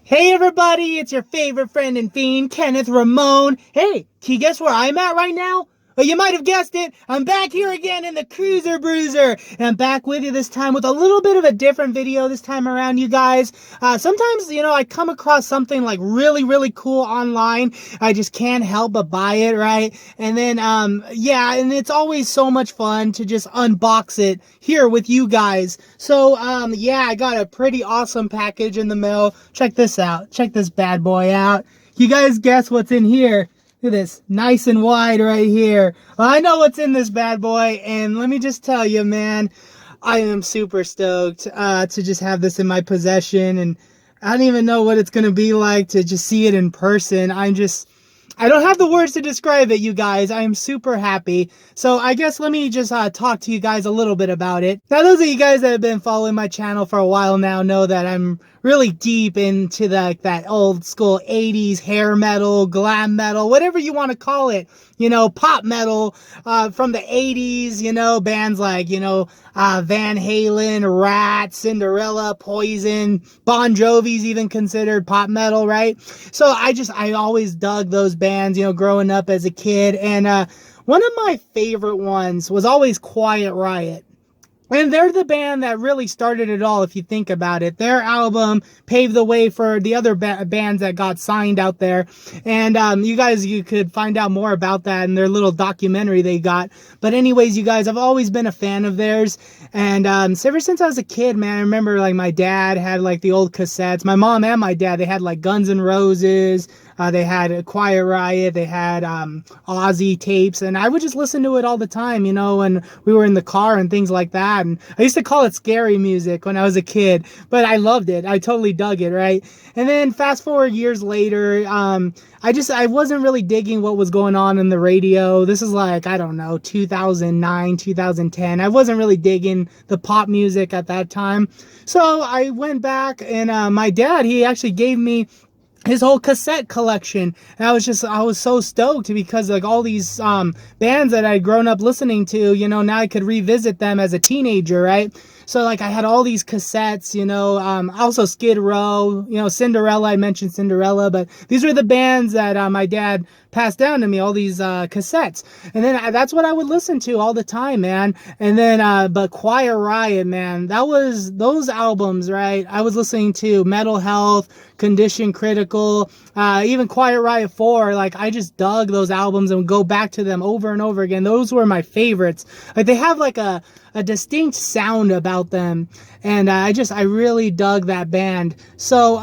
Hey everybody, it's your favorite friend and fiend, Kenneth Ramon. Hey, can you guess where I'm at right now? Well, you might have guessed it. I'm back here again in the Cruiser Bruiser. And I'm back with you this time with a little bit of a different video this time around, you guys. Sometimes, I come across something like really cool online. I just can't help but buy it, right? And then, yeah, and it's always so much fun to just unbox it here with you guys. So, yeah, I got a pretty awesome package in the mail. Check this out. Check this bad boy out. You guys guess what's in here? Look at this, nice and wide right here. Well, I know what's in this bad boy, and let me just tell you, man, I am super stoked to just have this in my possession, and I don't even know what it's going to be like to just see it in person. I don't have the words to describe it, you guys. I am super happy. So I guess let me just talk to you guys a little bit about it. Now, those of you guys that have been following my channel for a while now know that I'm really deep into that old school 80s hair metal, glam metal, whatever you want to call it. Pop metal from the 80s, bands like, Van Halen, Rat, Cinderella, Poison, Bon Jovi's even considered pop metal, right? So I always dug those bands, growing up as a kid. And one of my favorite ones was always Quiet Riot. And they're the band that really started it all, if you think about it. Their album paved the way for the other bands that got signed out there. And you could find out more about that in their little documentary they got. But anyways, you guys, I've always been a fan of theirs. And so ever since I was a kid, man, I remember like my dad had like the old cassettes. My mom and my dad, they had like Guns N' Roses. They had Quiet Riot. They had Ozzy tapes. And I would just listen to it all the time, when we were in the car and things like that. And I used to call it scary music when I was a kid, but I loved it. I totally dug it, right? And then fast forward years later, I wasn't really digging what was going on in the radio. This is like, I don't know, 2009, 2010. I wasn't really digging the pop music at that time. So I went back and my dad, he actually gave me his whole cassette collection, and I was so stoked because like all these bands that I'd grown up listening to, now I could revisit them as a teenager, right? So like I had all these cassettes, also Skid Row, Cinderella. I mentioned Cinderella, but these were the bands that my dad passed down to me, all these cassettes. And then that's what I would listen to all the time, man. And then, but Quiet Riot, man, those albums, right? I was listening to Mental Health, Condition Critical, even Quiet Riot 4. Like I just dug those albums and would go back to them over and over again. Those were my favorites. Like they have like a distinct sound about them. And I really dug that band. So,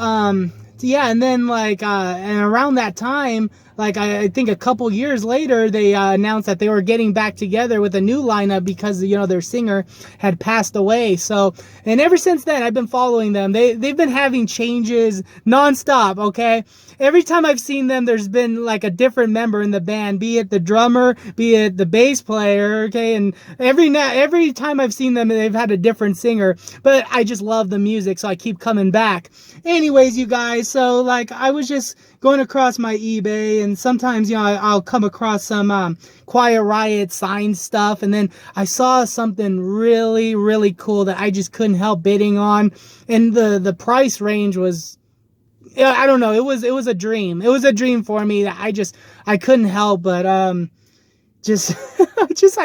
yeah, and then like, and around that time, like I think a couple years later, they announced that they were getting back together with a new lineup because, their singer had passed away. So, and ever since then, I've been following them. They've been having changes nonstop, okay? Every time I've seen them, there's been like a different member in the band, be it the drummer, be it the bass player, okay? And every time I've seen them, they've had a different singer, but I just love the music, so I keep coming back. Anyways, you guys, so like I was just going across my eBay, and sometimes, I'll come across some Quiet Riot signed stuff, and then I saw something really cool that I just couldn't help bidding on, and the price range was, I don't know, it was a dream. It was a dream for me that I couldn't help but I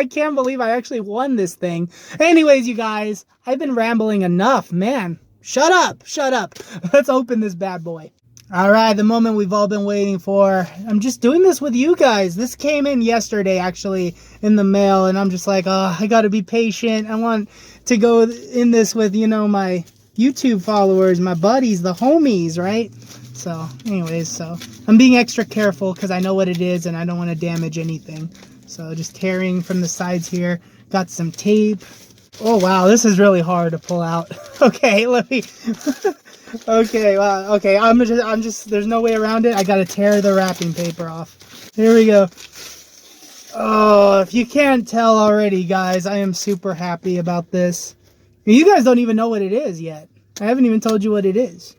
can't believe I actually won this thing. Anyways, you guys, I've been rambling enough, man. Shut up. Let's open this bad boy. All right, the moment we've all been waiting for. I'm just doing this with you guys. This came in yesterday, actually, in the mail, and I'm just like, oh, I gotta be patient. I want to go in this with, my YouTube followers, my buddies, the homies, right? So, anyways, so I'm being extra careful because I know what it is and I don't want to damage anything. So, just tearing from the sides here. Got some tape. Oh, wow, this is really hard to pull out. Okay, let me... Okay, wow, okay, I'm just, there's no way around it. I gotta tear the wrapping paper off. Here we go. Oh, if you can't tell already, guys, I am super happy about this. You guys don't even know what it is yet. I haven't even told you what it is.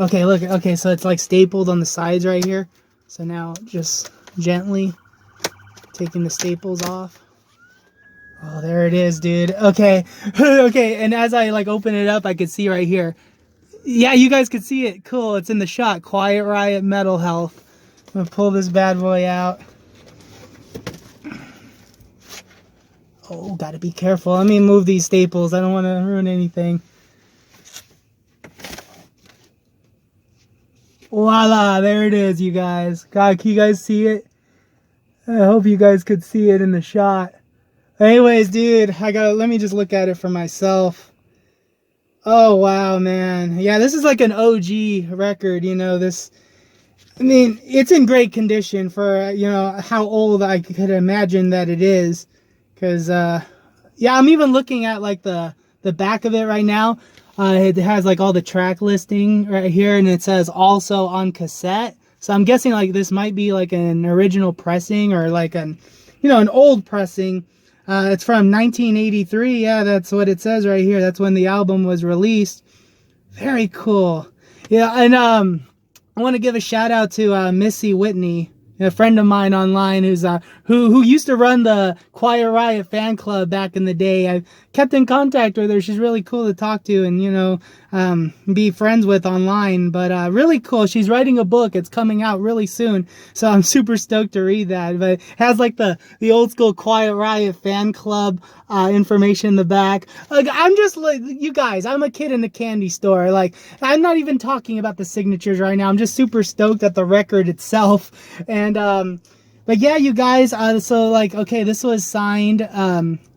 Okay, look, okay, so it's like stapled on the sides right here. So now just gently taking the staples off. Oh, there it is, dude. Okay, okay, and as I like open it up, I can see right here. Yeah, you guys could see it. Cool. It's in the shot. Quiet Riot Metal Health. I'm gonna pull this bad boy out. Oh, gotta be careful. Let me move these staples. I don't want to ruin anything. Voila, there it is, you guys. God, can you guys see it? I hope you guys could see it in the shot. Anyways, dude, let me just look at it for myself. Oh, wow, man. Yeah, this is like an OG record, you know, I mean, it's in great condition for, you know, how old I could imagine that it is. Because, yeah, I'm even looking at, like, the back of it right now. It has, like, all the track listing right here, and it says also on cassette. So I'm guessing, like, this might be, like, an original pressing or, like, an old pressing. It's from 1983. Yeah, that's what it says right here. That's when the album was released. Very cool. Yeah, and, I want to give a shout out to Missy Whitney, a friend of mine online who used to run the Quiet Riot fan club back in the day. I kept in contact with her. She's really cool to talk to and, you know, be friends with online. But really cool. She's writing a book. It's coming out really soon. So I'm super stoked to read that. But it has like the old school Quiet Riot fan club information in the back. Like, I'm just like, you guys, I'm a kid in a candy store. Like, I'm not even talking about the signatures right now. I'm just super stoked at the record itself. And but yeah, you guys, so like, okay, this was signed,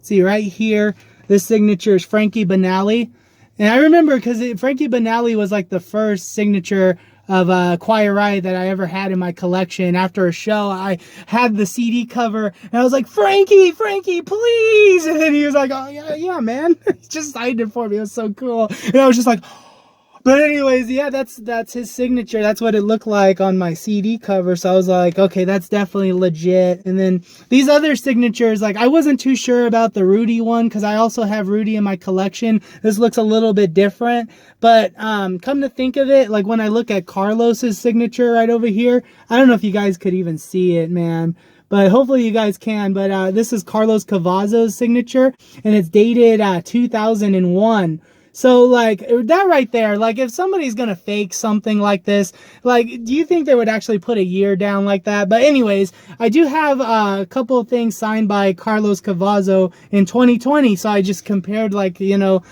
see right here, this signature is Frankie Banali. And I remember because Frankie Banali was like the first signature of Quiet Riot that I ever had in my collection. After a show, I had the CD cover and I was like, Frankie, please. And then he was like, oh yeah, man. He just signed it for me. It was so cool. And I was just like, but anyways, yeah, that's his signature. That's what it looked like on my CD cover. So I was like, okay, that's definitely legit. And then these other signatures, like, I wasn't too sure about the Rudy one because I also have Rudy in my collection. This looks a little bit different. But come to think of it, like when I look at Carlos's signature right over here, I don't know if you guys could even see it, man. But hopefully you guys can. But this is Carlos CAVAZO's signature, and it's dated 2001. So, like, that right there, like, if somebody's gonna fake something like this, like, do you think they would actually put a year down like that? But anyways, I do have a couple of things signed by Carlos CAVAZO in 2020, so I just compared, like, you know,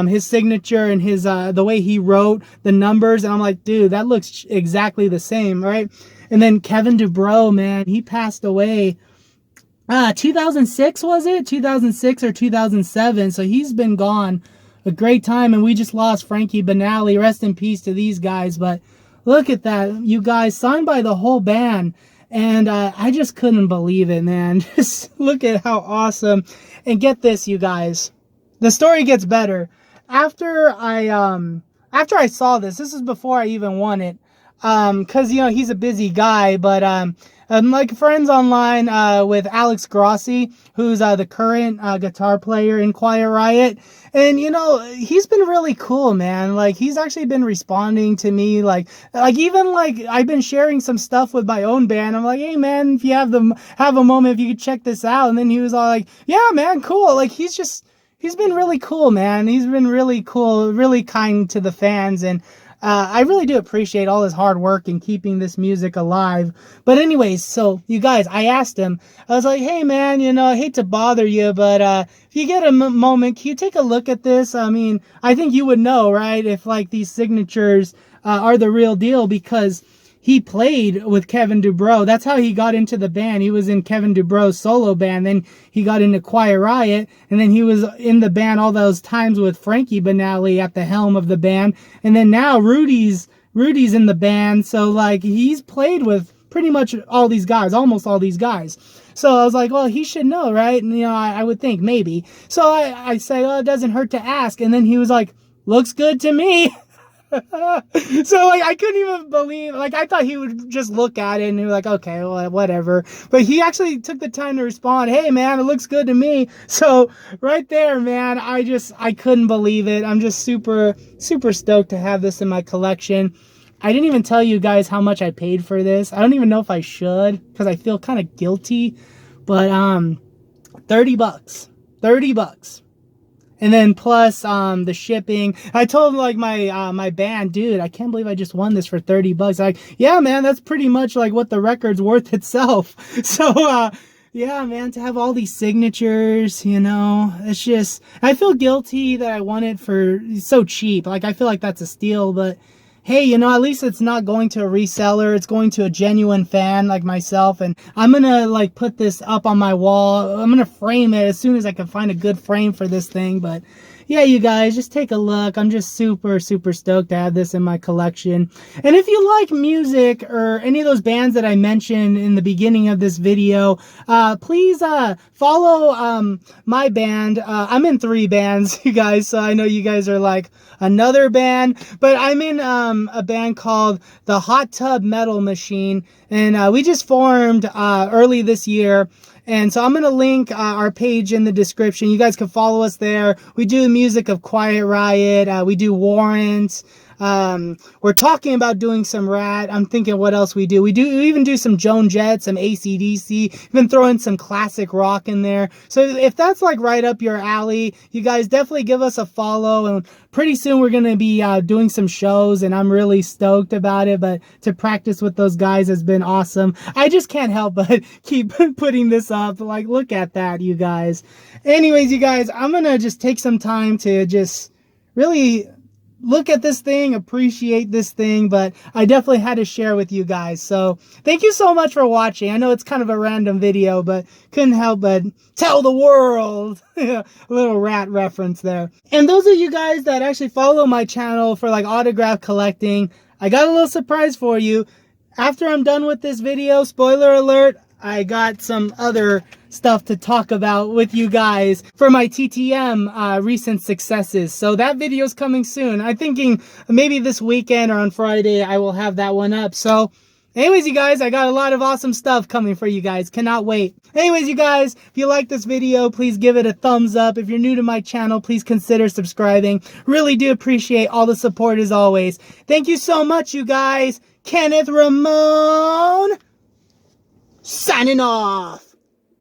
his signature and his, the way he wrote the numbers, and I'm like, dude, that looks exactly the same, right? And then Kevin DUBROW, man, he passed away 2006, was it? 2006 or 2007, so he's been gone a great time, and we just lost Frankie Banali. Rest in peace to these guys. But look at that, you guys, signed by the whole band, and I just couldn't believe it, man. Just look at how awesome. And get this, you guys, the story gets better. After I saw this is before I even won it, because, you know, he's a busy guy, but I'm like friends online with Alex Grossi, who's the current guitar player in Quiet Riot. And, you know, he's been really cool, man. Like, he's actually been responding to me. Like even like I've been sharing some stuff with my own band. I'm like, hey, man, if you have a moment, if you could check this out. And then he was all like, yeah, man, cool. Like, he's been really cool, man. He's been really cool, really kind to the fans. And I really do appreciate all his hard work in keeping this music alive. But anyways, so you guys, I asked him, I was like, hey man, you know, I hate to bother you, but if you get a moment, can you take a look at this? I mean, I think you would know, right, if like these signatures are the real deal, because he played with Kevin DUBROW. That's how he got into the band. He was in Kevin DUBROW's solo band. Then he got into Quiet Riot. And then he was in the band all those times with Frankie Banali at the helm of the band. And then now Rudy's in the band. So, like, he's played with pretty much all these guys, almost all these guys. So I was like, well, he should know, right? And, you know, I would think maybe. So I say, oh, it doesn't hurt to ask. And then he was like, looks good to me. So, like, I couldn't even believe, like, I thought he would just look at it and he was like, okay, well, whatever. But he actually took the time to respond, hey, man, it looks good to me. So, right there, man, I couldn't believe it. I'm just super, super stoked to have this in my collection. I didn't even tell you guys how much I paid for this. I don't even know if I should, because I feel kind of guilty. But, $30. $30. And then plus the shipping. I told like my band, dude, I can't believe I just won this for 30 bucks. Like, yeah, man, that's pretty much like what the record's worth itself. So yeah, man, to have all these signatures, you know, it's just, I feel guilty that I won it for so cheap. Like, I feel like that's a steal, but hey, you know, at least it's not going to a reseller. It's going to a genuine fan like myself. And I'm going to like put this up on my wall. I'm going to frame it as soon as I can find a good frame for this thing. But yeah, you guys, just take a look. I'm just super, super stoked to have this in my collection. And if you like music or any of those bands that I mentioned in the beginning of this video, please follow my band. I'm in 3 bands, you guys, so I know you guys are like, another band, but I'm in a band called the Hot Tub Metal Machine, and we just formed early this year. And so I'm going to link our page in the description. You guys can follow us there. We do music of Quiet Riot. We do Warrants. We're talking about doing some Rat. I'm thinking what else we do. We even do some Joan Jett, some AC/DC, even throw in some classic rock in there. So if that's like right up your alley, you guys definitely give us a follow. And pretty soon we're going to be doing some shows, and I'm really stoked about it. But to practice with those guys has been awesome. I just can't help but keep putting this up. Like, look at that, you guys. Anyways, you guys, I'm going to just take some time to just really look at this thing, appreciate this thing, but I definitely had to share with you guys. So thank you so much for watching. I know it's kind of a random video, but couldn't help but tell the world. A little Rat reference there. And those of you guys that actually follow my channel for like autograph collecting, I got a little surprise for you. After I'm done with this video, spoiler alert, I got some other stuff to talk about with you guys for my TTM recent successes. So that video is coming soon. I'm thinking maybe this weekend or on Friday I will have that one up. So anyways, you guys, I got a lot of awesome stuff coming for you guys. Cannot wait. Anyways, you guys, if you like this video, please give it a thumbs up. If you're new to my channel, please consider subscribing. Really do appreciate all the support as always. Thank you so much, you guys. Kenneth Ramon, signing off.